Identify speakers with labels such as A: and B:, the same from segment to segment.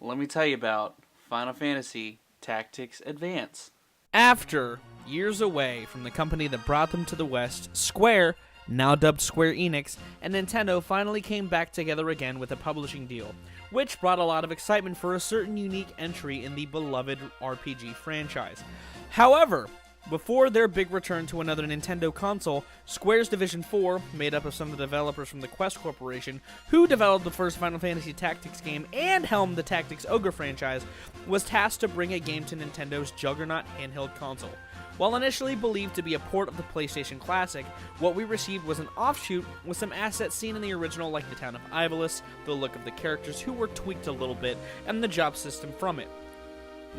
A: let me tell you about Final Fantasy Tactics Advance.
B: After years away from the company that brought them to the West, Square, now dubbed Square Enix, and Nintendo finally came back together again with a publishing deal, which brought a lot of excitement for a certain unique entry in the beloved RPG franchise. However, before their big return to another Nintendo console, Square's Division 4, made up of some of the developers from the Quest Corporation, who developed the first Final Fantasy Tactics game and helmed the Tactics Ogre franchise, was tasked to bring a game to Nintendo's juggernaut handheld console. While initially believed to be a port of the PlayStation Classic, what we received was an offshoot with some assets seen in the original, like the town of Ivalice, the look of the characters who were tweaked a little bit, and the job system from it.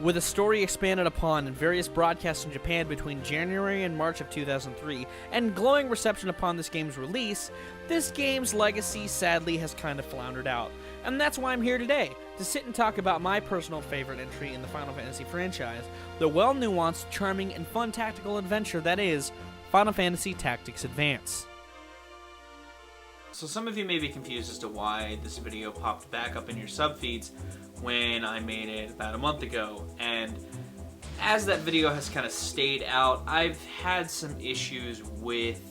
B: With a story expanded upon in various broadcasts in Japan between January and March of 2003, and glowing reception upon this game's release, this game's legacy sadly has kind of floundered out. And that's why I'm here today, to sit and talk about my personal favorite entry in the Final Fantasy franchise, the well-nuanced, charming, and fun tactical adventure that is Final Fantasy Tactics Advance.
A: So some of you may be confused as to why this video popped back up in your subfeeds when I made it about a month ago, and as that video has kind of stayed out, I've had some issues with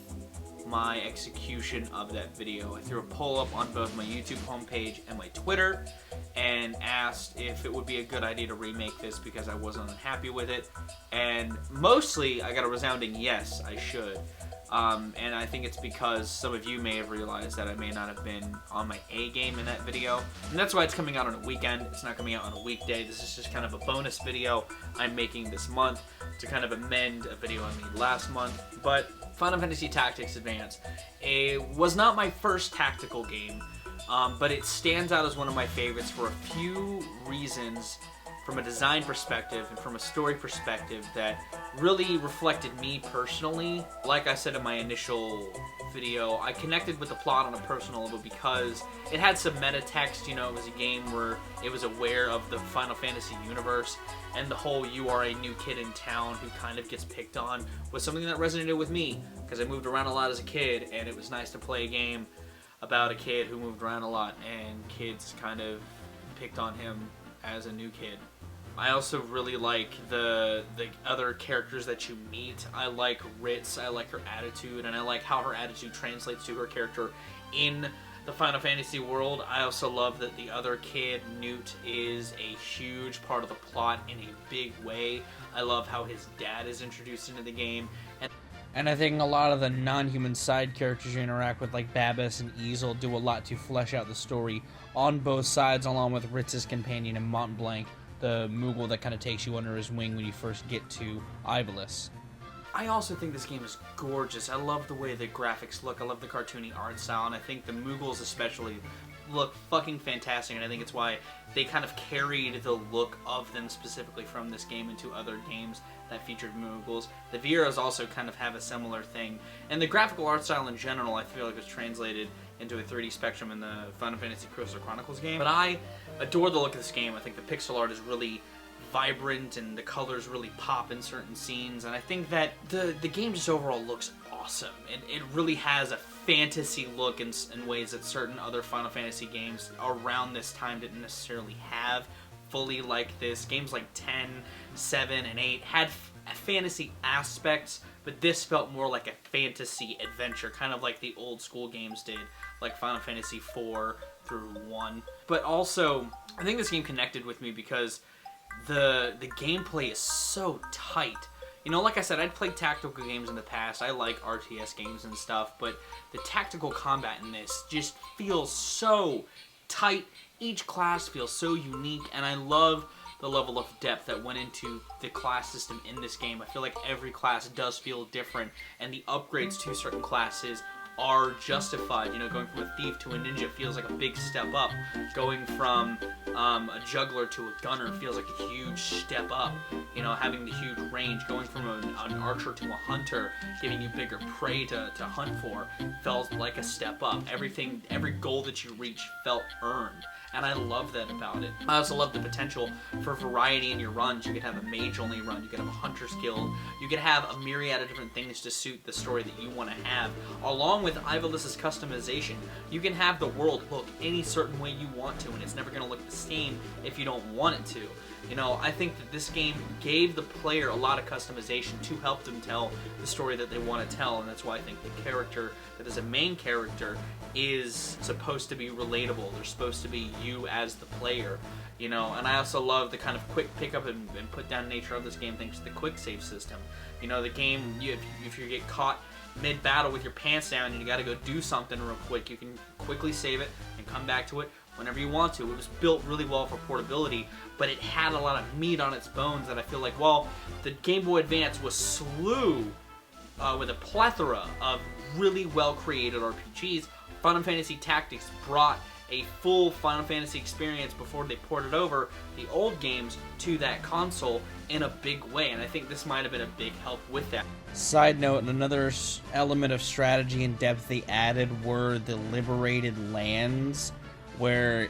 A: my execution of that video. I threw a poll up on both my YouTube homepage and my Twitter and asked if it would be a good idea to remake this because I wasn't unhappy with it, and mostly I got a resounding yes, I should. And I think it's because some of you may have realized that I may not have been on my A game in that video. And that's why it's coming out on a weekend. It's not coming out on a weekday. This is just kind of a bonus video I'm making this month to kind of amend a video I made last month. But Final Fantasy Tactics Advance was not my first tactical game, but it stands out as one of my favorites for a few reasons, from a design perspective and from a story perspective, that really reflected me personally. Like I said in my initial video, I connected with the plot on a personal level because it had some meta text. You know, it was a game where it was aware of the Final Fantasy universe, and the whole "you are a new kid in town who kind of gets picked on" was something that resonated with me because I moved around a lot as a kid, and it was nice to play a game about a kid who moved around a lot and kids kind of picked on him as a new kid. I also really like the other characters that you meet. I like Ritz, I like her attitude, and I like how her attitude translates to her character in the Final Fantasy world. I also love that the other kid, Newt, is a huge part of the plot in a big way. I love how his dad is introduced into the game. And I think a lot of the non-human side characters you interact with, like Babas and Easel, do a lot to flesh out the story on both sides, along with Ritz's companion in Mont Blanc, the Moogle that kind of takes you under his wing when you first get to Ivalice. I also think this game is gorgeous. I love the way the graphics look. I love the cartoony art style, and I think the Moogles especially look fucking fantastic, and I think it's why they kind of carried the look of them specifically from this game into other games that featured Moogles. The Vieras also kind of have a similar thing, and the graphical art style in general I feel like was translated into a 3D spectrum in the Final Fantasy Crystal Chronicles game. But I adore the look of this game. I think the pixel art is really vibrant and the colors really pop in certain scenes, and I think that the game just overall looks awesome. It really has a fantasy look in ways that certain other Final Fantasy games around this time didn't necessarily have fully like this. Games like 10, 7, and 8 had fantasy aspects, but this felt more like a fantasy adventure, kind of like the old school games did, like Final Fantasy 4 through 1. But also, I think this game connected with me because the gameplay is so tight. You know, like I said, I'd played tactical games in the past. I like RTS games and stuff, but the tactical combat in this just feels so tight. Each class feels so unique, and I love the level of depth that went into the class system in this game. I feel like every class does feel different, and the upgrades to certain classes are justified. You know, going from a thief to a ninja feels like a big step up. Going from a juggler to a gunner feels like a huge step up. You know, having the huge range. Going from an archer to a hunter, giving you bigger prey to hunt for, felt like a step up. Every goal that you reach felt earned, and I love that about it. I also love the potential for variety in your runs. You could have a mage-only run, you could have a hunter's guild, you could have a myriad of different things to suit the story that you want to have, along with with Ivalis' customization. You can have the world look any certain way you want to, and it's never going to look the same if you don't want it to. You know, I think that this game gave the player a lot of customization to help them tell the story that they want to tell, and that's why I think the character that is a main character is supposed to be relatable. They're supposed to be you as the player, you know. And I also love the kind of quick pickup and put down nature of this game thanks to the quick save system. You know, the game, if you get caught mid-battle with your pants down and you got to go do something real quick, you can quickly save it and come back to it whenever you want to. It was built really well for portability, but it had a lot of meat on its bones that I feel like, well, the Game Boy Advance was slew with a plethora of really well-created RPGs. Final Fantasy Tactics brought a full Final Fantasy experience before they ported over the old games to that console in a big way, and I think this might have been a big help with that.
B: Side note, another element of strategy and depth they added were the liberated lands, where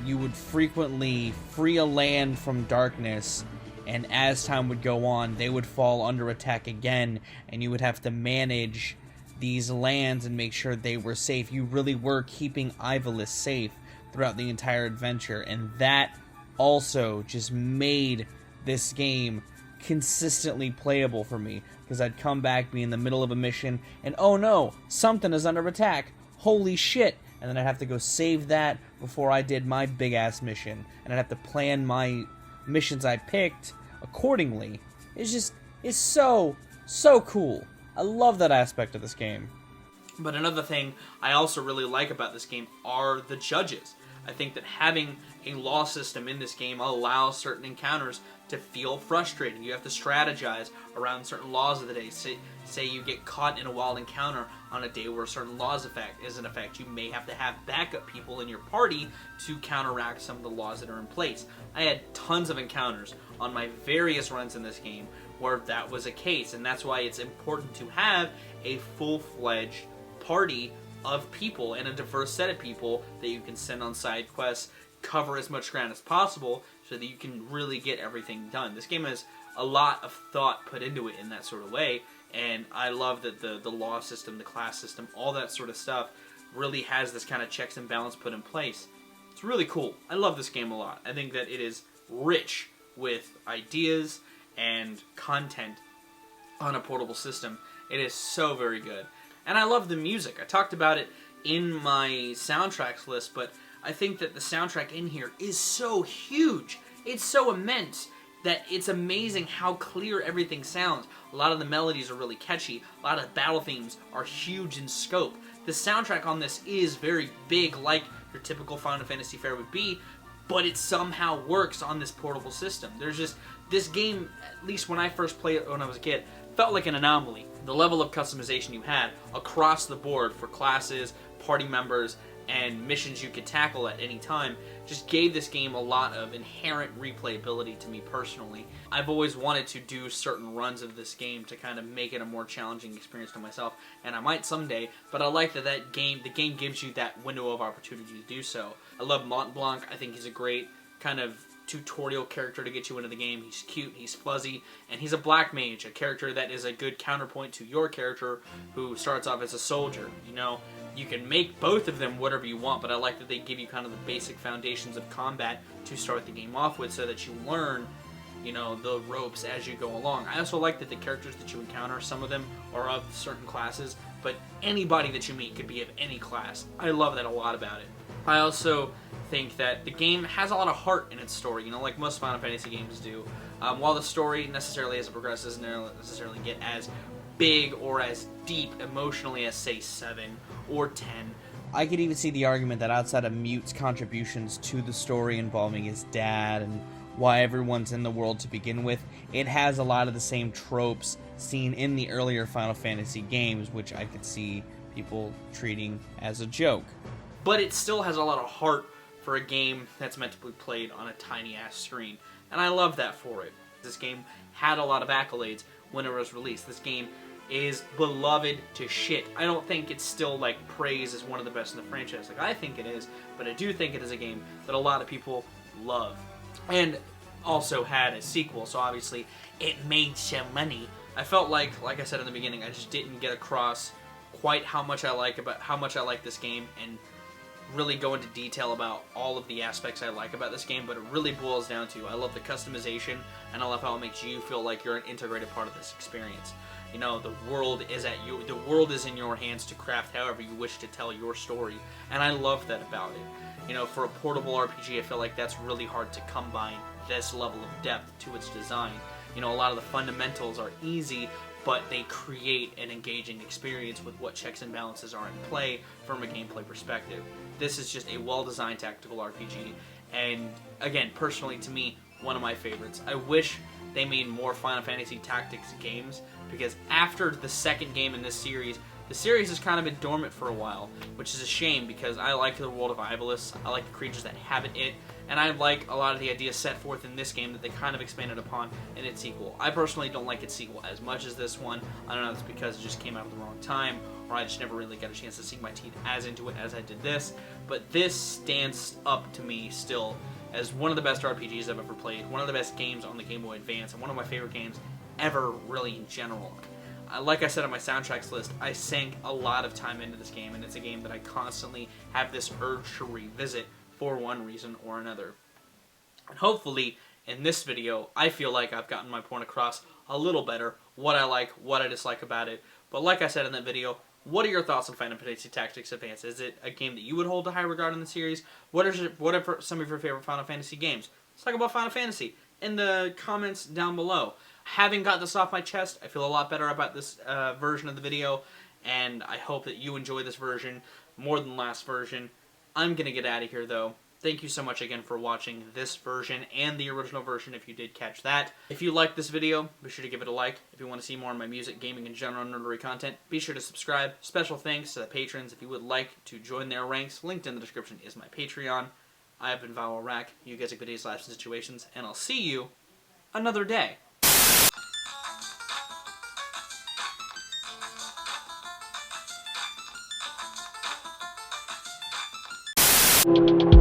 B: you would frequently free a land from darkness, and as time would go on, they would fall under attack again, and you would have to manage these lands and make sure they were safe. You really were keeping Ivalis safe throughout the entire adventure, and that also just made this game consistently playable for me, because I'd come back, be in the middle of a mission, and oh no, something is under attack. Holy shit. And then I'd have to go save that before I did my big-ass mission. And I'd have to plan my missions I picked accordingly. It's so cool. I love that aspect of this game.
A: But another thing I also really like about this game are the judges. I think that having a law system in this game allows certain encounters to feel frustrating. You have to strategize around certain laws of the day. Say you get caught in a wild encounter on a day where a certain law is in effect. You may have to have backup people in your party to counteract some of the laws that are in place. I had tons of encounters on my various runs in this game where that was a case, and that's why it's important to have a full-fledged party of people and a diverse set of people that you can send on side quests, cover as much ground as possible so that you can really get everything done. This game has a lot of thought put into it in that sort of way, and I love that the law system, the class system, all that sort of stuff really has this kind of checks and balance put in place. It's really cool. I love this game a lot. I think that it is rich with ideas and content on a portable system. It is so very good. And I love the music. I talked about it in my soundtracks list, but I think that the soundtrack in here is so huge. It's so immense that it's amazing how clear everything sounds. A lot of the melodies are really catchy. A lot of the battle themes are huge in scope. The soundtrack on this is very big, like your typical Final Fantasy fare would be, but it somehow works on this portable system. There's just, this game, at least when I first played it when I was a kid, felt like an anomaly. The level of customization you had across the board for classes, party members, and missions you could tackle at any time just gave this game a lot of inherent replayability to me personally. I've always wanted to do certain runs of this game to kind of make it a more challenging experience to myself, and I might someday, but I like that the game gives you that window of opportunity to do so. I love Mont Blanc. I think he's a great kind of tutorial character to get you into the game. He's cute, he's fuzzy, and he's a black mage, a character that is a good counterpoint to your character who starts off as a soldier. You know, you can make both of them whatever you want, but I like that they give you kind of the basic foundations of combat to start the game off with so that you learn, you know, the ropes as you go along. I also like that the characters that you encounter, some of them are of certain classes, but anybody that you meet could be of any class. I love that a lot about it. I also think that the game has a lot of heart in its story, you know, like most Final Fantasy games do. While the story necessarily as it progresses doesn't necessarily get as big or as deep emotionally as, say, 7 or 10.
B: I could even see the argument that outside of Mute's contributions to the story involving his dad and why everyone's in the world to begin with, it has a lot of the same tropes seen in the earlier Final Fantasy games, which I could see people treating as a joke.
A: But it still has a lot of heart for a game that's meant to be played on a tiny-ass screen, and I love that for it. This game had a lot of accolades when it was released. This game is beloved to shit. I don't think it's still, like, praised as one of the best in the franchise like I think it is, but I do think it is a game that a lot of people love. And also had a sequel, so obviously it made some money. I felt like I said in the beginning, I just didn't get across quite how much I like this game and really go into detail about all of the aspects I like about this game, but it really boils down to I love the customization, and I love how it makes you feel like you're an integrated part of this experience. You know, the world is in your hands to craft however you wish to tell your story, and I love that about it. You know, for a portable RPG, I feel like that's really hard to come by, this level of depth to its design. You know, a lot of the fundamentals are easy, but they create an engaging experience with what checks and balances are in play from a gameplay perspective. This is just a well-designed tactical RPG, and again, personally to me, one of my favorites. I wish they made more Final Fantasy Tactics games, because after the second game in this series, the series has kind of been dormant for a while, which is a shame because I like the world of Ivalice, I like the creatures that inhabit it, and I like a lot of the ideas set forth in this game that they kind of expanded upon in its sequel. I personally don't like its sequel as much as this one. I don't know if it's because it just came out at the wrong time, or I just never really got a chance to sink my teeth as into it as I did this, but this stands up to me still as one of the best RPGs I've ever played, one of the best games on the Game Boy Advance, and one of my favorite games ever, really, in general. Like I said on my soundtracks list, I sank a lot of time into this game, and it's a game that I constantly have this urge to revisit for one reason or another. And hopefully, in this video, I feel like I've gotten my point across a little better, what I like, what I dislike about it. But like I said in that video, what are your thoughts on Final Fantasy Tactics Advance? Is it a game that you would hold to high regard in the series? What are some of your favorite Final Fantasy games? Let's talk about Final Fantasy in the comments down below. Having got this off my chest, I feel a lot better about this version of the video, and I hope that you enjoy this version more than last version. I'm going to get out of here, though. Thank you so much again for watching this version and the original version if you did catch that. If you liked this video, be sure to give it a like. If you want to see more of my music, gaming, and general nerdery content, be sure to subscribe. Special thanks to the patrons. If you would like to join their ranks, linked in the description is my Patreon. I have been Vowel Rack, you guys have videos, lives, and situations, and I'll see you another day.
C: You